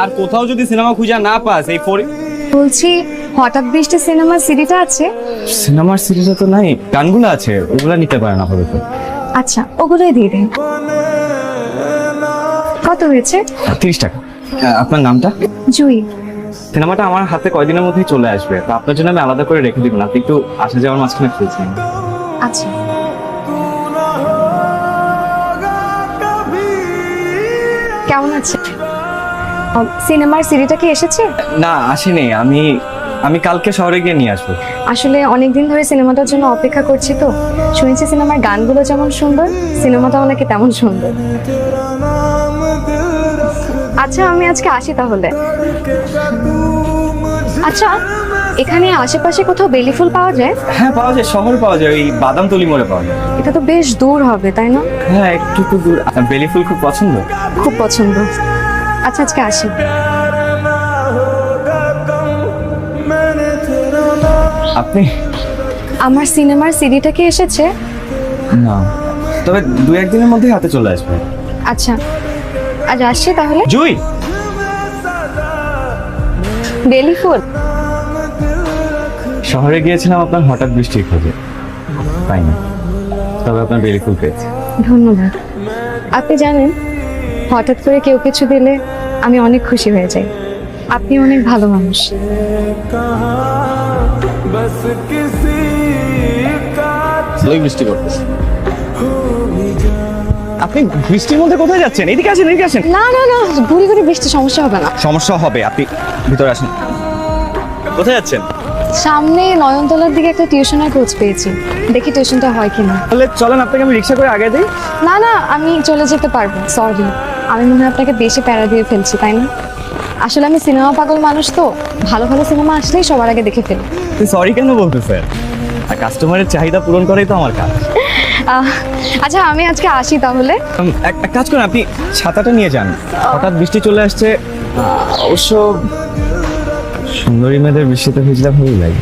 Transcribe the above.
আর কোথাও যদি সিনেমা খুঁজে না পাস এই বলছি হঠাৎ বৃষ্টি সিনেমার সিডিটা আছে? সিনেমার সিরিজে তো নাই, গানগুলো আছে, ওগুলা নিতে পারে না আপাতত। আচ্ছা ওগুলোই দিয়ে দিন। কত হয়েছে? 30 টাকা। আপনার নামটা? জুই। সিনেমাটা আমার হাতে কয়দিনের মধ্যেই চলে আসবে, তো আপনার জন্য আমি আলাদা করে রেখে দিব না, আপনি একটু আসা যাওয়ার মাঝখানে খুঁজছেন। আচ্ছা কেমন আছে? সিনেমার সিডিটা কি এসেছে? না আসেনি, আমি কালকে শহরে গিয়ে নিয়ে আসবো। আসলে অনেকদিন ধরে সিনেমাটার জন্য অপেক্ষা করছি, তো শুনেছি সিনেমার গানগুলো যেমন সুন্দর সিনেমাটাও নাকি তেমন সুন্দর। আচ্ছা আমি আজকে আসি তাহলে। আচ্ছা এখানে আশেপাশে কোথাও বেলি ফুল পাওয়া যায়? হ্যাঁ পাওয়া যায়, শহরে পাওয়া যায়, ওই বাদামতলি মোড়ে পাওয়া যায়। এটা তো বেশ দূর হবে তাই না? হ্যাঁ একটু তো দূর। আপনার বেলি ফুল খুব পছন্দ? খুব পছন্দ। আচ্ছা আজকে আসি। আপনি? আমার সিনেমার সিডিটা কি এসেছে? না, তবে 2-1 দিনের মধ্যেই হাতে চলে আসবে। আচ্ছা আজ আসছি তাহলে। জুই, বেলি ফুল? শহরে গিয়েছিলাম আপনার হঠাৎ বৃষ্টির খোঁজে, পাই না, তবে আপনার বেলি ফুল পেয়েছি। ধন্যবাদ। আপনি জানেন হঠাৎ করে কেউ কিছু দিলে আমি অনেক খুশি হয়ে যাই। আপনি অনেক ভালো মানুষ। বৃষ্টি করতেছে। আপনি বৃষ্টির মধ্যে কোথায় যাচ্ছেন? এদিকে আসেন, এদিকে আসেন। না না না, ঘুরি ঘুরি বৃষ্টি সমস্যা হবে না। সমস্যা হবে, আপনি ভিতরে আসেন। কোথায় যাচ্ছেন? সামনে নয়নতলার দিকে একটা টিউশনের খোঁজ পেয়েছি, দেখি টিউশনটা হয় কিনা। তাহলে চলেন, আপনাকে আমি রিক্সা করে আগে দিই। না না আমি চলে যেতে পারবো, সরি। আমি মনে হয় আপনাকে বেশি প্যারা দিয়ে ফেলছি তাই না? আসলে আমি সিনেমা পাগল মানুষ, তো ভালো ভালো সিনেমা আসলেই সবার আগে দেখে ফেলি। সরি কেন বলতেছেন? আর কাস্টমারের চাহিদা পূরণ করাই তো আমার কাজ। আচ্ছা আমি আজকে আসি তাহলে। এক কাজ করেন, আপনি ছাতাটা নিয়ে যান, হঠাৎ বৃষ্টি চলে আসছে। অবশ্য সুন্দরী মেয়েদের বৃষ্টিতে ভিজলে ভালোই লাগে।